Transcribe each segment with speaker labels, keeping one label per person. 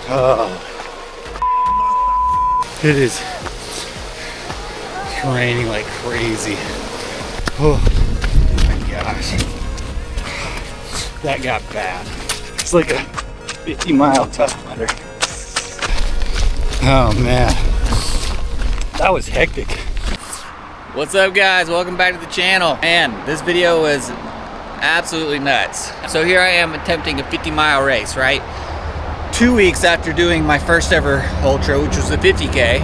Speaker 1: Oh, it is raining like crazy. Oh my gosh, that got bad. It's like a 50-mile tough mudder. Oh man, that was hectic.
Speaker 2: What's up guys, welcome back to the channel. And this video was absolutely nuts. So here I am attempting a 50-mile race, right? 2 weeks after doing my first ever ultra, which was the 50K,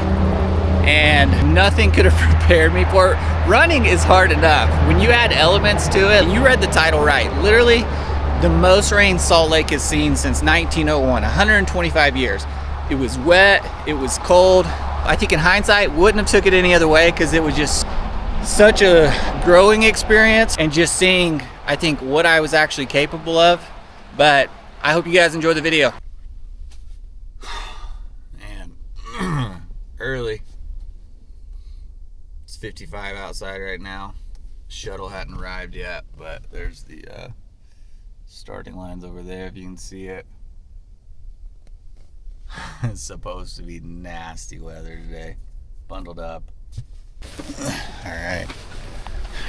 Speaker 2: and nothing could have prepared me for it. Running is hard enough. When you add elements to it, you read the title right. Literally, the most rain Salt Lake has seen since 1901, 125 years. It was wet, it was cold. I think in hindsight, wouldn't have took it any other way because it was just such a growing experience and just seeing, I think, what I was actually capable of. But I hope you guys enjoy the video. Early. It's 55 outside right now. Shuttle hadn't arrived yet, but there's the starting lines over there if you can see it. It's supposed to be nasty weather today. Bundled up. Alright.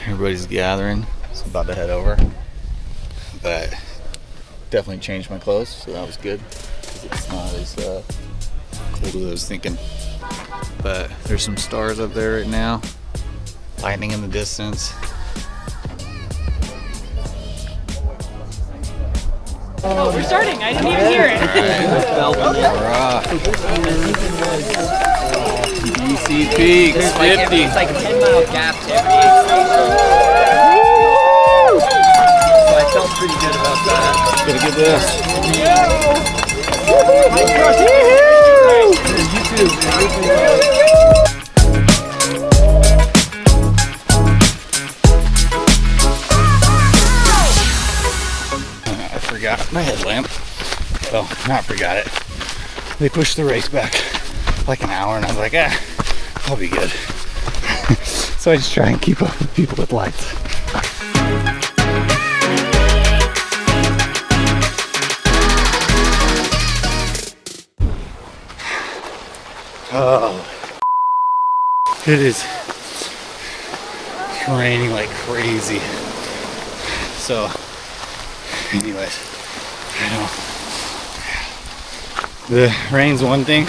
Speaker 2: Everybody's gathering. So about to head over. But definitely changed my clothes, so that was good. Because it's not as cold as I was thinking. But there's some stars up there right now. Lightning in the distance.
Speaker 3: Oh, we're starting. I didn't even hear it.
Speaker 2: Alright. DC Peaks, 50.
Speaker 4: It's like a 10-mile gap to every aid station. So I felt pretty good about that.
Speaker 2: Gotta get this. I forgot my headlamp. Well, not forgot it. They pushed the race back like an hour and I was like, I'll be good. So I just try and keep up with people with lights. Oh, it is raining like crazy. So, anyways, I know the rain's one thing.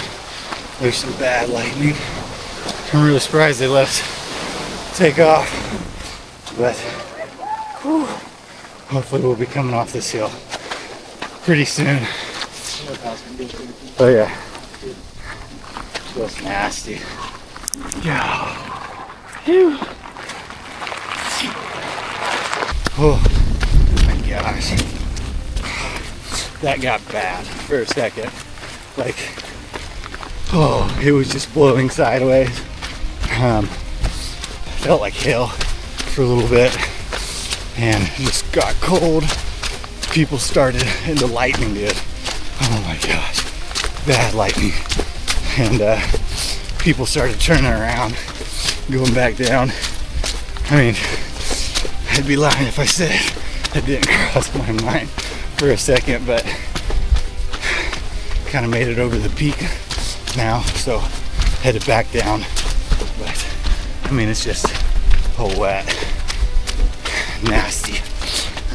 Speaker 2: There's some bad lightning. I'm really surprised they let us take off, but whew, hopefully we'll be coming off this hill pretty soon. Oh yeah. Feels nasty. Yeah. Phew. Oh my gosh. That got bad for a second. Like, oh, it was just blowing sideways. Felt like hell for a little bit. And it just got cold. People started, and the lightning did. Oh my gosh. Bad lightning. And people started turning around, going back down. I mean, I'd be lying if I said it didn't cross my mind for a second, but kind of made it over the peak now, so headed back down. But I mean, it's just a wet, nasty,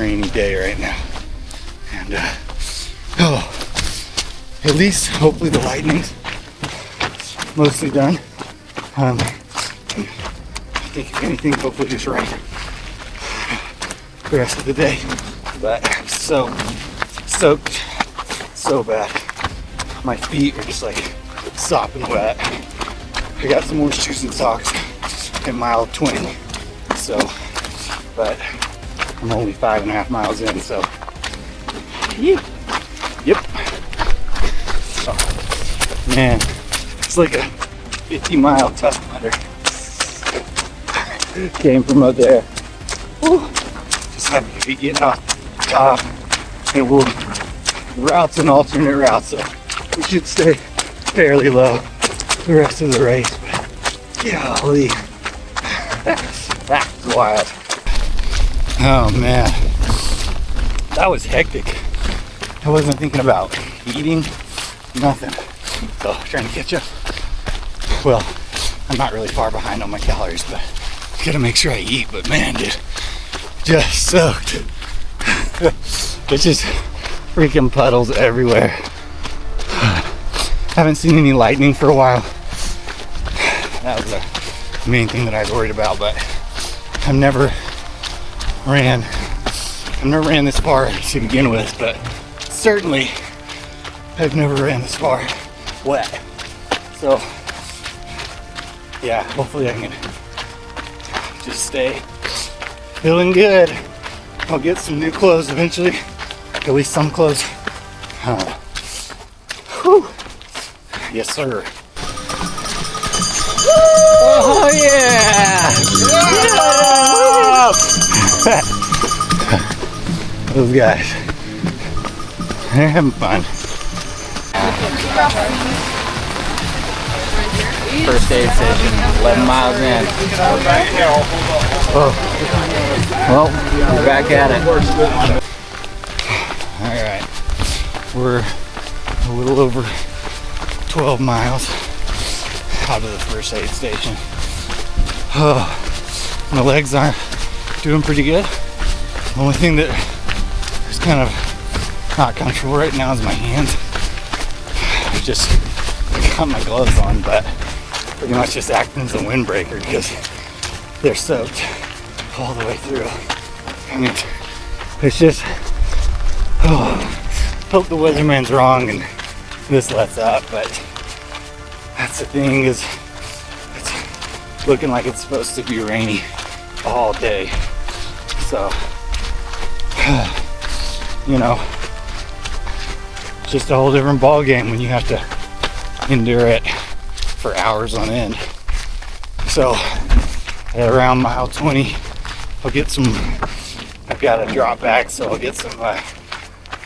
Speaker 2: rainy day right now. And oh, at least hopefully the lightning's mostly done. I think if anything, hopefully just rain the rest of the day. But I'm so soaked, so bad. My feet are just like sopping wet. I got some more shoes and socks at mile 20. So, but I'm only 5.5 miles in, so yep. Oh, man. It's like a 50-mile tough mudder. Came from up there. Whew. Just happy to be getting off top. And we'll route's an alternate route, so we should stay fairly low the rest of the race. But golly, that's wild. Oh man, that was hectic. I wasn't thinking about eating
Speaker 1: nothing. So trying to catch up. Well, I'm not really far behind on my calories, but gotta make sure I eat. But man, dude, just soaked. It's just freaking puddles everywhere. Haven't seen any lightning for a while. That was the main thing that I was worried about, but I've never ran this far to begin with, but certainly I've never ran this far wet. So yeah, hopefully I can just stay feeling good. I'll get some new clothes eventually, at least some clothes. Whew. Yes, sir. Oh yeah! Yeah! Those guys, they're having fun.
Speaker 2: First aid station, 11 miles in.
Speaker 1: Oh,
Speaker 2: Well, we're back at it.
Speaker 1: all right. We're a little over 12 miles out of the first aid station. Oh, my legs aren't doing pretty good. The only thing that is kind of not comfortable right now is my hands. I just got my gloves on, but pretty much just acting as a windbreaker because they're soaked all the way through. I mean, it's just, hope the weatherman's wrong and this lets up, but that's the thing, is it's looking like it's supposed to be rainy all day. So, you know, it's just a whole different ball game when you have to endure it for hours on end. So at around mile 20, I'll get some, I've got a drop back, so I'll get some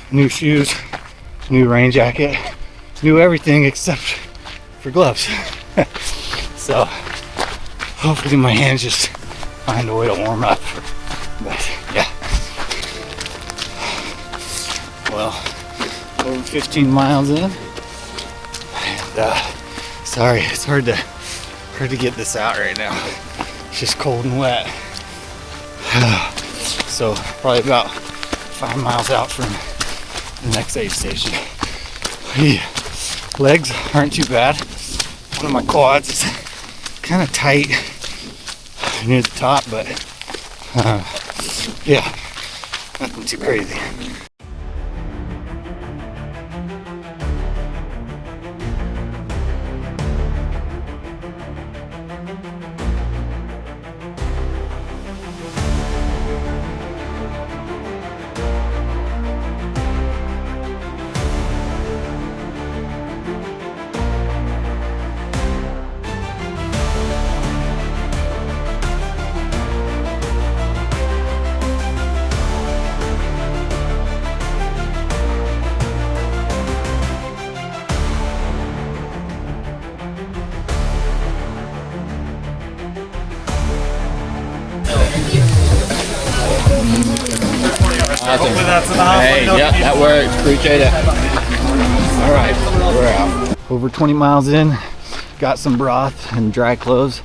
Speaker 1: new shoes, new rain jacket, new everything except for gloves. So hopefully my hands just find a way to warm up. But yeah. Well, over 15 miles in. And, sorry, it's hard to get this out right now. It's just cold and wet. So probably about 5 miles out from the next aid station. The legs aren't too bad. One of my quads is kind of tight near the top, but yeah, nothing too crazy.
Speaker 2: Awesome. Hey, yep, that works. Appreciate it. All right, we're out.
Speaker 1: Over 20 miles in, got some broth and dry clothes.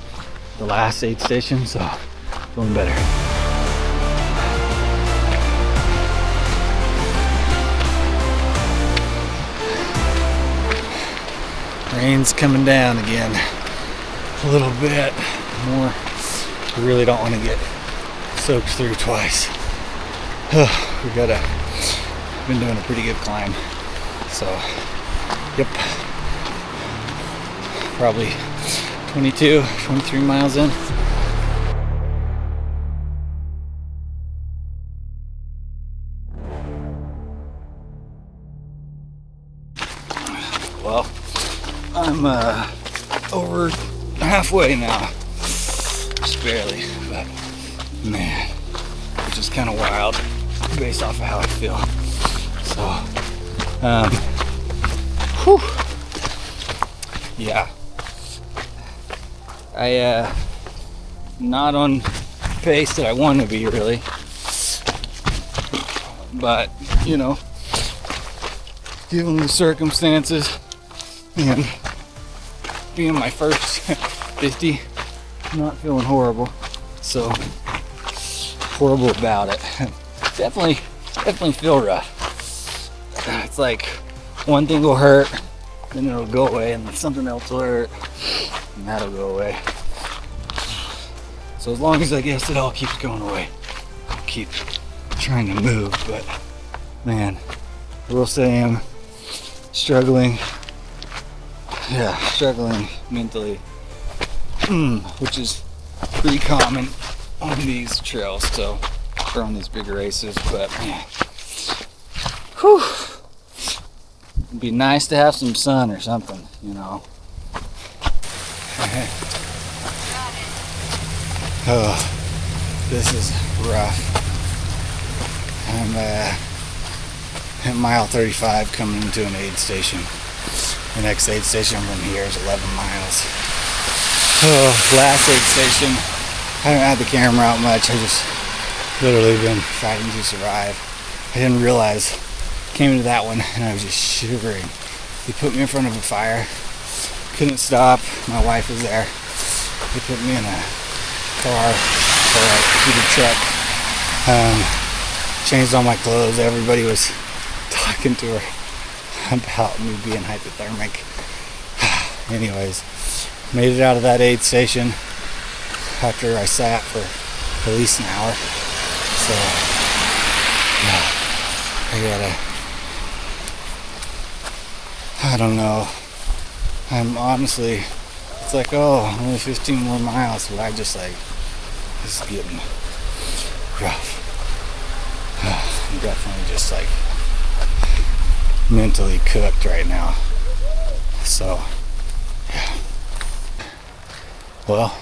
Speaker 1: The last aid station, so feeling better. Rain's coming down again. A little bit more. We really don't want to get soaked through twice. We've been doing a pretty good climb. So, yep. Probably 22, 23 miles in. Well, I'm over halfway now. Just barely, but man, which is kind of wild based off of how I feel. So, whew. Yeah. Not on pace that I want to be, really. But, you know, given the circumstances, And being my first 50, I'm not feeling horrible. So horrible about it. Definitely feel rough. It's like one thing will hurt, then it'll go away, and then something else will hurt, and that'll go away. So as long as I guess it all keeps going away, I'll keep trying to move. But man, I will say I'm struggling. Yeah, struggling mentally, which is pretty common on these trails, so or on these bigger races. But man, whew, it'd be nice to have some sun or something, you know. Oh, this is rough. I'm at mile 35 coming into an aid station. The next aid station from here is 11 miles. Oh, last aid station. I haven't had the camera out much. I just literally been fighting to survive. I didn't realize. Came into that one and I was just shivering. They put me in front of a fire. Couldn't stop. My wife was there. They put me in a car or a heated truck. Changed all my clothes. Everybody was talking to her about me being hypothermic. Anyways, made it out of that aid station after I sat for at least an hour. So I don't know. I'm honestly, it's like, oh, only 15 more miles, but I just like, this is getting rough. I'm definitely just like mentally cooked right now. So, yeah. Well,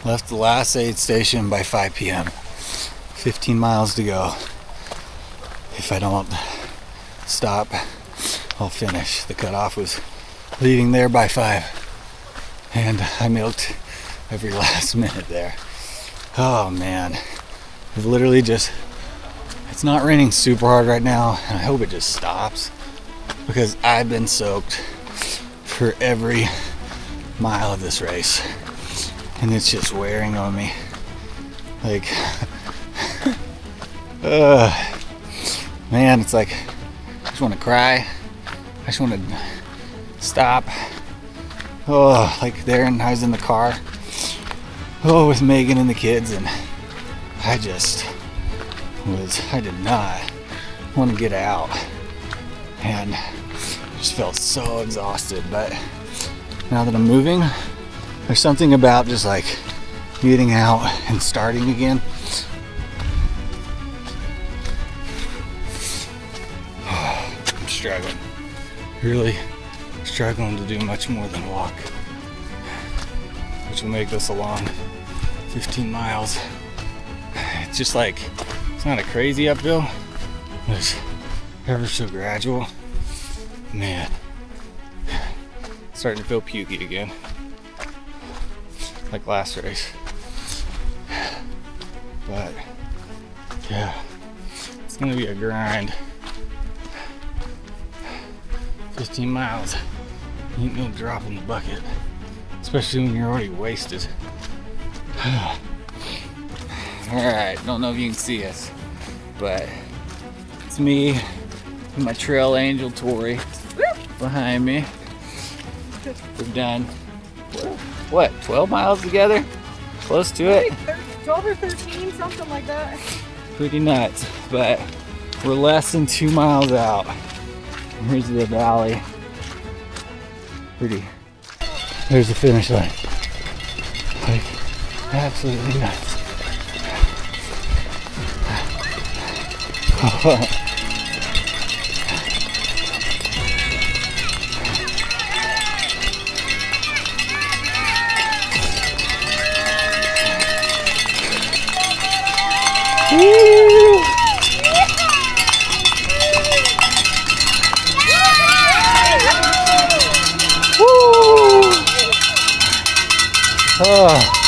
Speaker 1: left the last aid station by 5 p.m. 15 miles to go. If I don't stop, I'll finish. The cutoff was leaving there by 5. And I milked every last minute there. Oh man. I've literally just, it's not raining super hard right now, and I hope it just stops because I've been soaked for every mile of this race, and it's just wearing on me. Like, man, it's like I just want to cry. I just want to stop. Oh, like there, and I was in the car, with Megan and the kids, and I did not want to get out, and just felt so exhausted. But now that I'm moving, there's something about just like getting out and starting again. I'm struggling, really struggling to do much more than walk, which will make this a long 15 miles. It's just like, it's not a crazy uphill, but it's ever so gradual. Man, starting to feel pukey again, like last race. But yeah, it's gonna be a grind. 15 miles ain't no drop in the bucket, especially when you're already wasted. Alright, don't know if you can see us, but it's me and my trail angel Tori behind me. We've done, what, 12 miles together? Close to it?
Speaker 3: 12 or 13, something like that.
Speaker 1: Pretty nuts, but we're less than 2 miles out. Here's the valley. Pretty. There's the finish line. Like, absolutely nuts. Oh.